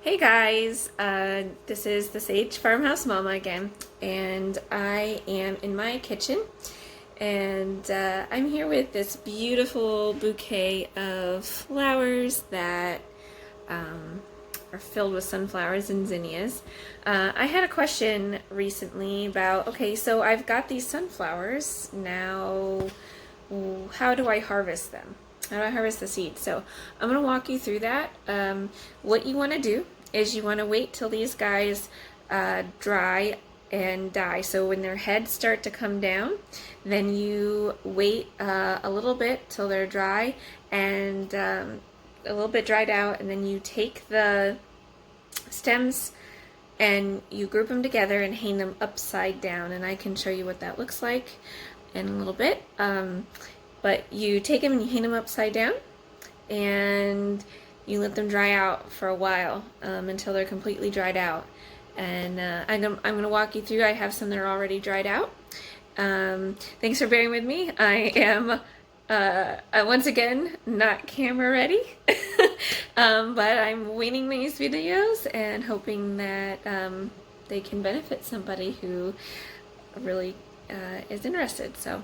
Hey guys, this is the Sage Farmhouse Mama again, and I am in my kitchen, and I'm here with this beautiful bouquet of flowers that are filled with sunflowers and zinnias. I had a question recently about, okay, so I've got these sunflowers, now how do I harvest them? How do I harvest the seeds? So I'm going to walk you through that. What you want to do is you want to wait till these guys dry and die. So when their heads start to come down, then you wait a little bit till they're dry and a little bit dried out, and then you take the stems and you group them together and hang them upside down, and I can show you what that looks like in a little bit. But you take them and you hang them upside down, and you let them dry out for a while until they're completely dried out. And I'm going to walk you through. I have some that are already dried out. Thanks for bearing with me. I am once again not camera ready, but I'm winging these videos and hoping that they can benefit somebody who really is interested. So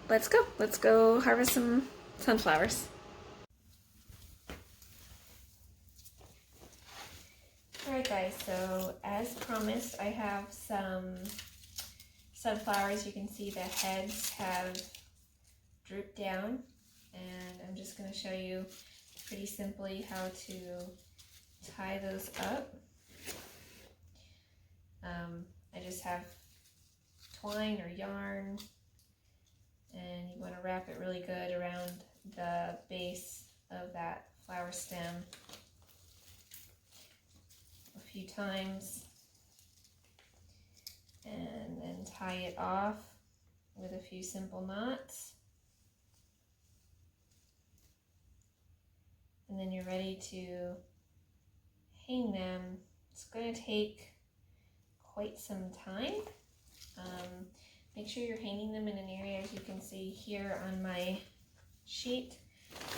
let's go. Let's go harvest some sunflowers. Alright guys, so as promised, I have some sunflowers. You can see the heads have drooped down, and I'm just going to show you pretty simply how to tie those up. I just have twine or yarn, and you want to wrap it really good around the base of that flower stem a few times, and then tie it off with a few simple knots. And then you're ready to hang them. It's going to take quite some time. Make sure you're hanging them in an area, as you can see here on my sheet.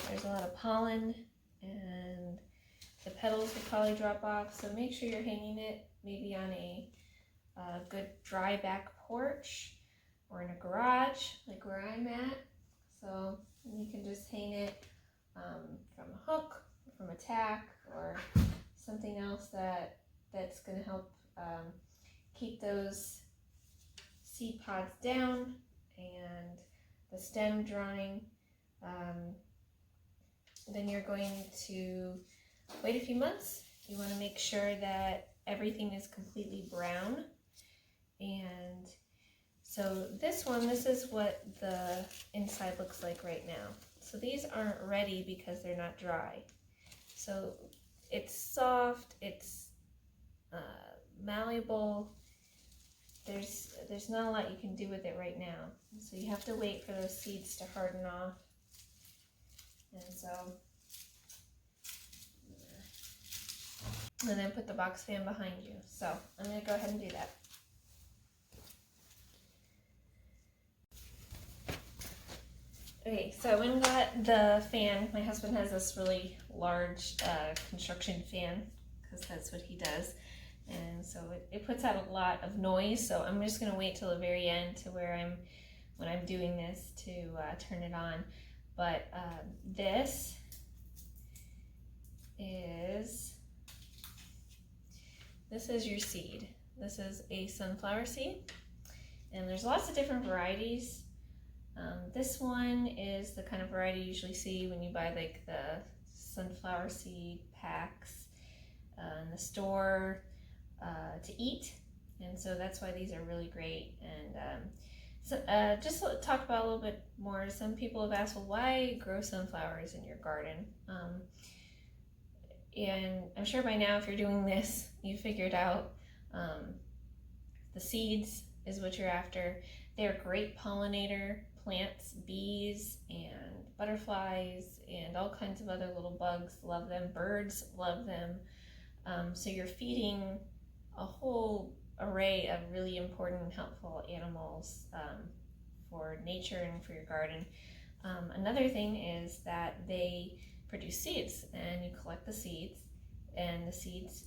There's a lot of pollen and the petals will probably drop off, so make sure you're hanging it maybe on a good dry back porch or in a garage like where I'm at. So you can just hang it from a hook, from a tack, or something else that's going to help keep those seed pods down and the stem drying. Then you're going to wait a few months. You want to make sure that everything is completely brown. And so this is what the inside looks like right now. So these aren't ready because they're not dry. So it's soft, it's malleable. There's not a lot you can do with it right now. So you have to wait for those seeds to harden off. And then put the box fan behind you. So I'm going to go ahead and do that. Okay, so I went and got the fan. My husband has this really large construction fan because that's what he does. And so it puts out a lot of noise, so I'm just going to wait till the very end to when I'm doing this to turn it on. But this is your seed. This is a sunflower seed, and there's lots of different varieties. This one is the kind of variety you usually see when you buy like the sunflower seed packs in the store to eat, and so that's why these are really great. And so just to talk about a little bit more, some people have asked, well, why grow sunflowers in your garden? And I'm sure by now, if you're doing this, you figured out the seeds is what you're after. They're a great pollinator. Plants, bees, and butterflies, and all kinds of other little bugs love them. Birds love them. So you're feeding a whole array of really important and helpful animals for nature and for your garden. Another thing is that they produce seeds, and you collect the seeds and the seeds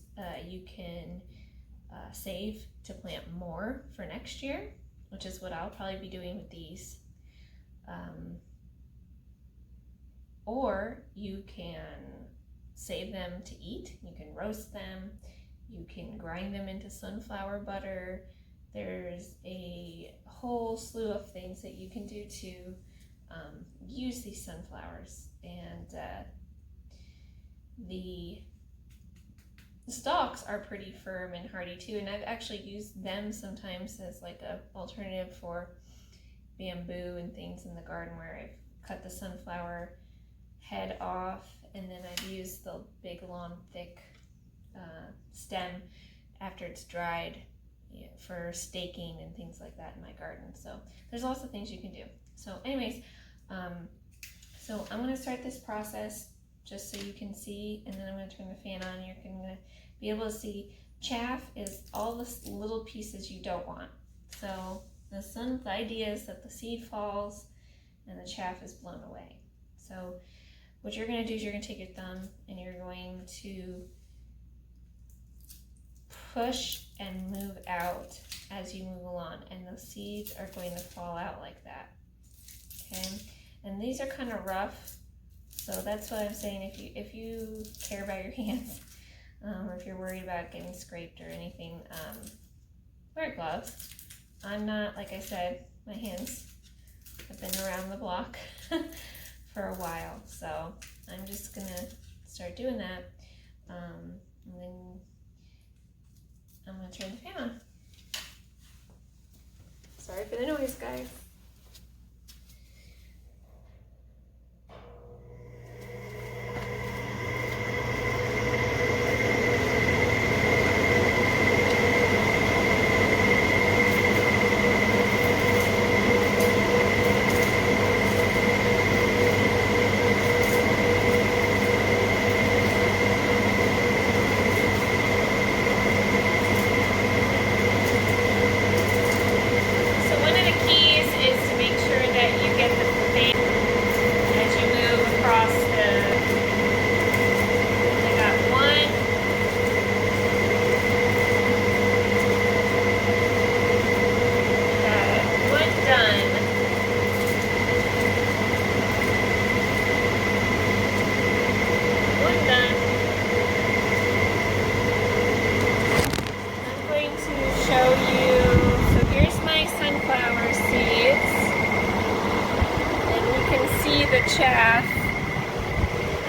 you can save to plant more for next year, which is what I'll probably be doing with these. Or you can save them to eat. You can roast them. You can grind them into sunflower butter. There's a whole slew of things that you can do to use these sunflowers. And the stalks are pretty firm and hardy too, and I've actually used them sometimes as like a alternative for bamboo and things in the garden, where I've cut the sunflower head off and then I've used the big long thick stem after it's dried for staking and things like that in my garden. So there's lots of things you can do. So anyways, so I'm going to start this process just so you can see, and then I'm going to turn the fan on. You're going to be able to see chaff is all the little pieces you don't want. So the idea is that the seed falls and the chaff is blown away. So what you're going to do is you're going to take your thumb and you're going to push and move out as you move along, and the seeds are going to fall out like that. Okay, and these are kind of rough, so that's what I'm saying. If you care about your hands, or if you're worried about getting scraped or anything, wear gloves. I'm not, like I said, my hands have been around the block for a while, so I'm just gonna start doing that, and then I'm gonna turn the fan on. Sorry for the noise, guys. The chaff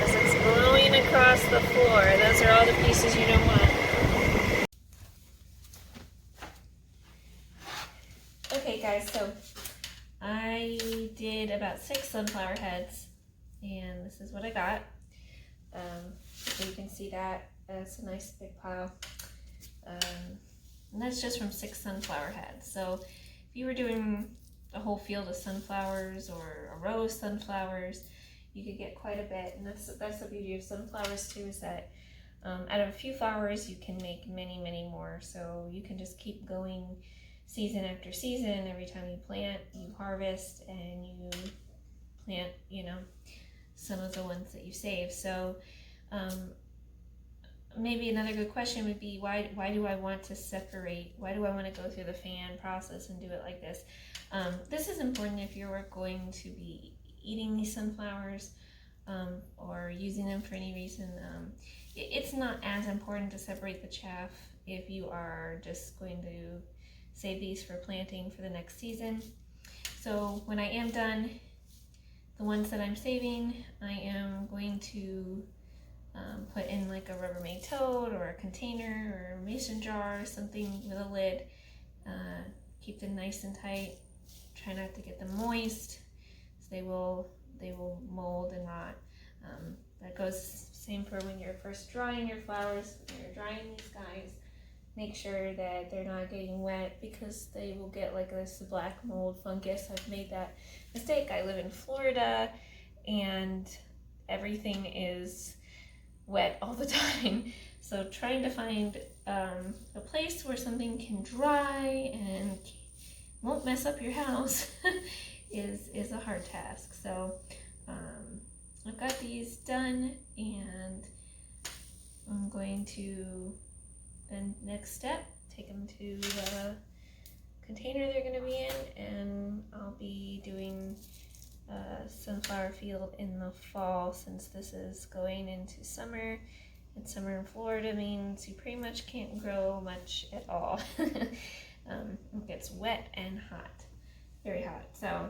as it's blowing across the floor. Those are all the pieces you don't want. Okay guys, so I did about 6 sunflower heads, and this is what I got. So you can see that it's a nice big pile, and that's just from 6 sunflower heads. So if you were doing a whole field of sunflowers or a row of sunflowers, you could get quite a bit. And that's the beauty of sunflowers too, is that out of a few flowers you can make many more. So you can just keep going season after season. Every time you plant, you harvest, and you plant, you know, some of the ones that you save. So maybe another good question would be, why do I want to separate? Why do I want to go through the fan process and do it like this? This is important if you're going to be eating these sunflowers or using them for any reason. It's not as important to separate the chaff if you are just going to save these for planting for the next season. So when I am done, the ones that I'm saving, I am going to put in like a Rubbermaid tote or a container or a mason jar or something with a lid. Keep them nice and tight. Try not to get them moist, so they will mold and rot. That goes same for when you're first drying your flowers. When you're drying these guys, make sure that they're not getting wet, because they will get like this black mold fungus. I've made that mistake. I live in Florida and everything is wet all the time. So trying to find a place where something can dry and won't mess up your house is a hard task. So I've got these done, and I'm I'm going to, then next step, take them to the container they're going to be in, and I'll be doing sunflower field in the fall, since this is going into summer, and summer in Florida means you pretty much can't grow much at all. It gets wet and hot, very hot. So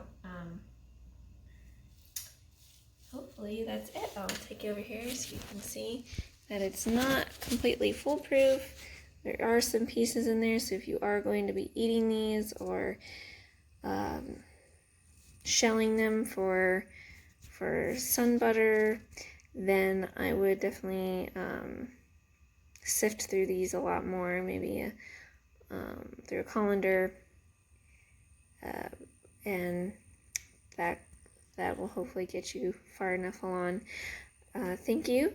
hopefully that's it. I'll take you over here so you can see that it's not completely foolproof. There are some pieces in there, so if you are going to be eating these or shelling them for sun butter, then I would definitely sift through these a lot more, maybe through a colander, and that will hopefully get you far enough along. Thank you